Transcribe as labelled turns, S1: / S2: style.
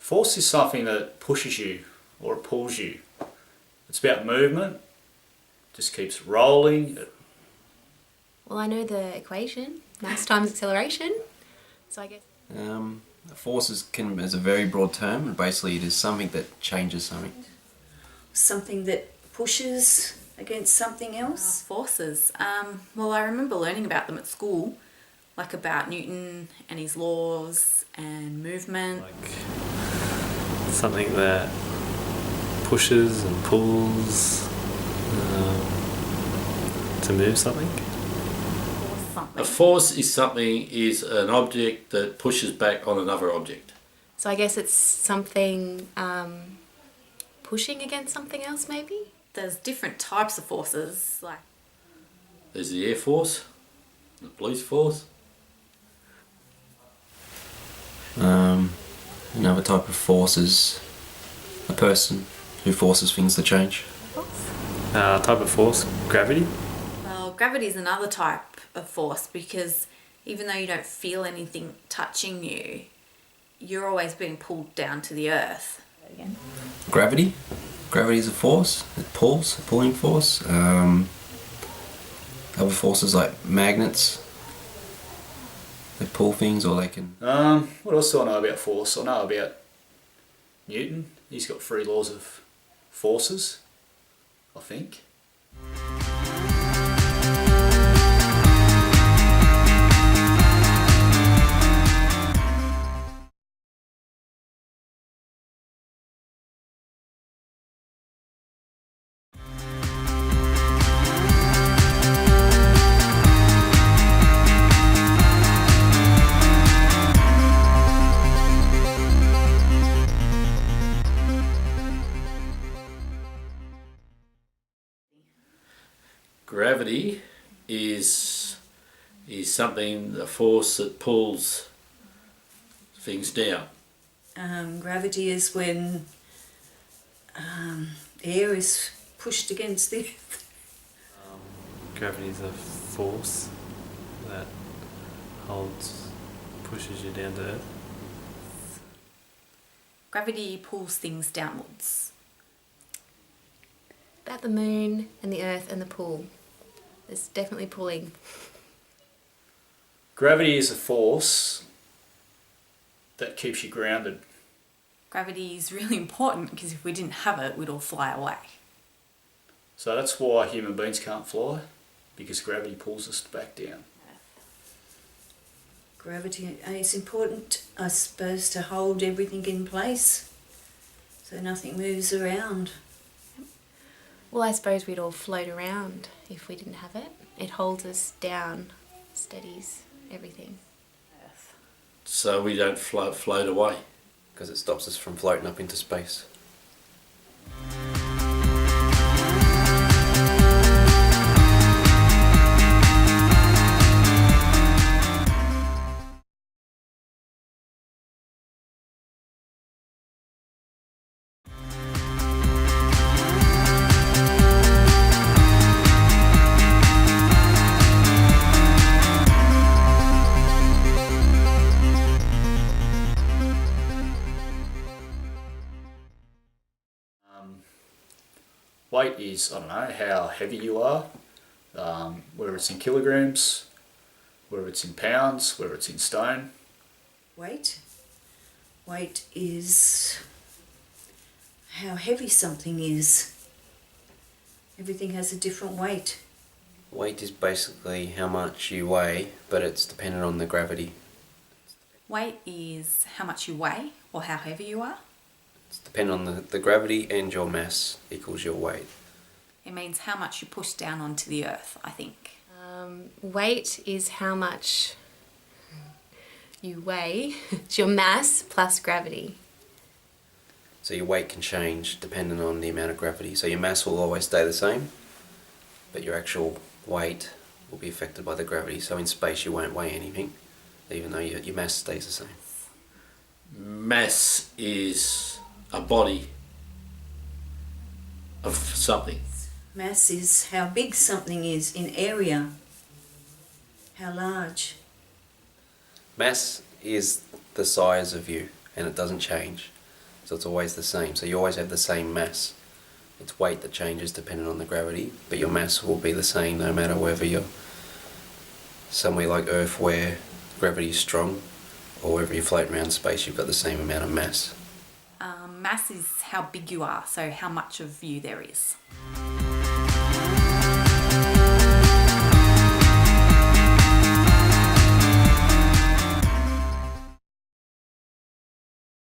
S1: Force is something that pushes you or it pulls you. It's about movement, just keeps rolling.
S2: Well, I know the equation, mass times acceleration, so I guess...
S3: Force is a very broad term, and basically it is something that changes something.
S4: Something that pushes against something else?
S5: Forces. Well, I remember learning about them at school, like about Newton and his laws and movement.
S6: Like something that pushes and pulls to move something.
S7: A force is an object that pushes back on another object.
S2: So I guess it's something pushing against something else, maybe?
S5: There's different types of forces, like...
S7: There's the Air Force, the Police Force.
S3: Another type of force is a person who forces things to change.
S6: Type of force, gravity.
S5: Well, gravity is another type of force because even though you don't feel anything touching you, you're always being pulled down to the earth. Again.
S3: Gravity? Gravity is a force. It pulls, a pulling force. Other forces like magnets, they pull things or they can...
S1: What else do I know about force? I know about Newton. He's got 3 laws of forces, I think.
S7: Gravity is a force that pulls things down.
S4: Gravity is when air is pushed against the earth.
S6: Gravity is a force that pushes you down to earth.
S5: Gravity pulls things downwards.
S2: About the moon and the earth and the pool. There's definitely pulling.
S1: Gravity is a force that keeps you grounded.
S5: Gravity is really important because if we didn't have it, we'd all fly away.
S1: So that's why human beings can't fly, because gravity pulls us back down.
S4: Gravity is important, I suppose, to hold everything in place so nothing moves around.
S2: Well, I suppose we'd all float around if we didn't have it. It holds us down, steadies everything.
S7: So we don't float away.
S3: Because it stops us from floating up into space.
S1: Weight is, I don't know, how heavy you are, whether it's in kilograms, whether it's in pounds, whether it's in stone.
S4: Weight? Weight is how heavy something is. Everything has a different weight.
S3: Weight is basically how much you weigh, but it's dependent on the gravity.
S5: Weight is how much you weigh or how heavy you are.
S3: It's dependent on the gravity, and your mass equals your weight.
S5: It means how much you push down onto the earth, I think.
S2: Weight is how much you weigh. It's your mass plus gravity.
S3: So your weight can change depending on the amount of gravity. So your mass will always stay the same, but your actual weight will be affected by the gravity. So in space you won't weigh anything, even though your mass stays the same.
S7: Mass is a body of something.
S4: Mass is how big something is in area. How large.
S3: Mass is the size of you, and it doesn't change. So it's always the same. So you always have the same mass. It's weight that changes depending on the gravity, but your mass will be the same no matter whether you're somewhere like Earth where gravity is strong, or wherever you float around space, you've got the same amount of mass.
S5: Mass is how big you are, so how much of you there is.